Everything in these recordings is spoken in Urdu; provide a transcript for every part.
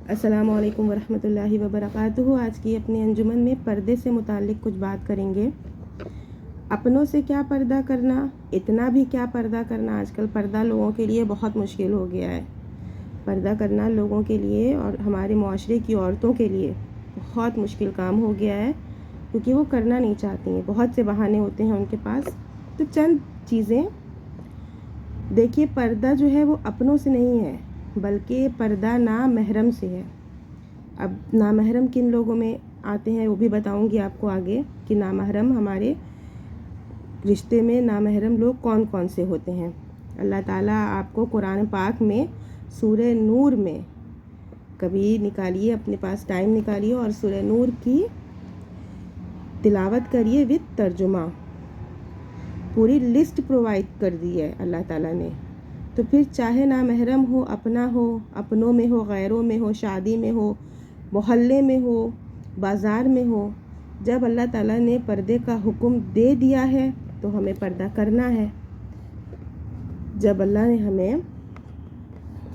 السلام علیکم ورحمۃ اللہ وبرکاتہ۔ آج کی اپنی انجمن میں پردے سے متعلق کچھ بات کریں گے۔ اپنوں سے کیا پردہ کرنا، اتنا بھی کیا پردہ کرنا۔ آج کل پردہ لوگوں کے لیے بہت مشکل ہو گیا ہے۔ پردہ کرنا لوگوں کے لیے اور ہمارے معاشرے کی عورتوں کے لیے بہت مشکل کام ہو گیا ہے، کیونکہ وہ کرنا نہیں چاہتی ہیں، بہت سے بہانے ہوتے ہیں ان کے پاس۔ تو چند چیزیں دیکھیے، پردہ جو ہے وہ اپنوں سے نہیں ہے، بلکہ پردہ نامحرم سے ہے۔ اب نامحرم کن لوگوں میں آتے ہیں وہ بھی بتاؤں گی آپ کو آگے، کہ نامحرم ہمارے رشتے میں نامحرم لوگ کون کون سے ہوتے ہیں۔ اللہ تعالیٰ آپ کو قرآن پاک میں سورہ نور میں کبھی نکالیے، اپنے پاس ٹائم نکالیے اور سورہ نور کی تلاوت کریے وتھ ترجمہ۔ پوری لسٹ پرووائڈ کر دی ہے اللہ تعالیٰ نے۔ تو پھر چاہے نامحرم ہو، اپنا ہو، اپنوں میں ہو، غیروں میں ہو، شادی میں ہو، محلے میں ہو، بازار میں ہو، جب اللہ تعالیٰ نے پردے کا حکم دے دیا ہے تو ہمیں پردہ کرنا ہے۔ جب اللہ نے ہمیں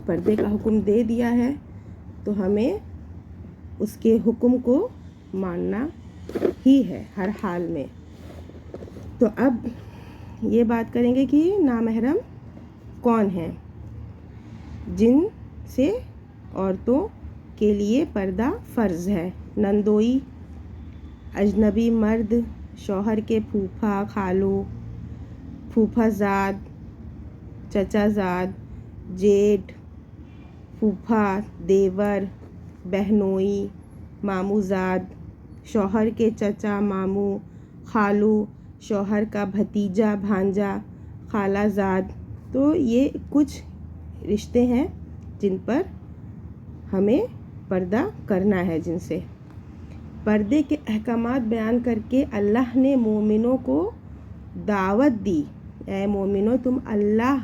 پردے کا حکم دے دیا ہے تو ہمیں اس کے حکم کو ماننا ہی ہے ہر حال میں۔ تو اب یہ بات کریں گے کہ نامحرم کون ہیں جن سے عورتوں کے لیے پردہ فرض ہے۔ نندوئی، اجنبی مرد، شوہر کے پھوپھا، خالو، پھوپھا زاد، چچا زاد، جیٹھ، پھوپھا، دیور، بہنوئی، ماموں زاد، شوہر کے چچا، ماموں، خالو، شوہر کا بھتیجا، بھانجا، خالہ زاد۔ تو یہ کچھ رشتے ہیں جن پر ہمیں پردہ کرنا ہے، جن سے پردے کے احکامات بیان کر کے اللہ نے مومنوں کو دعوت دی، اے مومنوں تم اللہ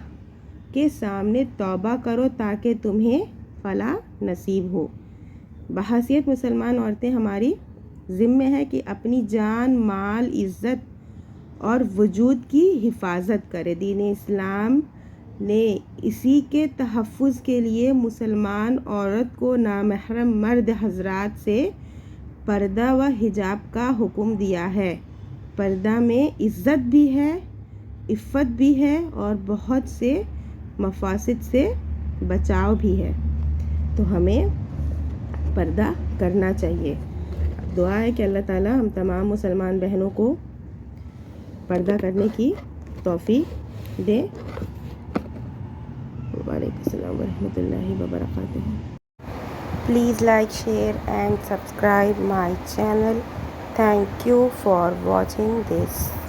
کے سامنے توبہ کرو تاکہ تمہیں فلاح نصیب ہو۔ بحیثیت مسلمان عورتیں ہماری ذمہ ہے کہ اپنی جان، مال، عزت اور وجود کی حفاظت کرے۔ دین اسلام نے اسی کے تحفظ کے لیے مسلمان عورت کو نامحرم مرد حضرات سے پردہ و حجاب کا حکم دیا ہے۔ پردہ میں عزت بھی ہے، عفت بھی ہے اور بہت سے مفاسد سے بچاؤ بھی ہے۔ تو ہمیں پردہ کرنا چاہیے۔ دعا ہے کہ اللہ تعالیٰ ہم تمام مسلمان بہنوں کو پردہ کرنے کی توفیق دے۔ وعلیکم السلام ورحمۃ اللہ وبرکاتہ۔ Please like, share and subscribe my channel. Thank you for watching this.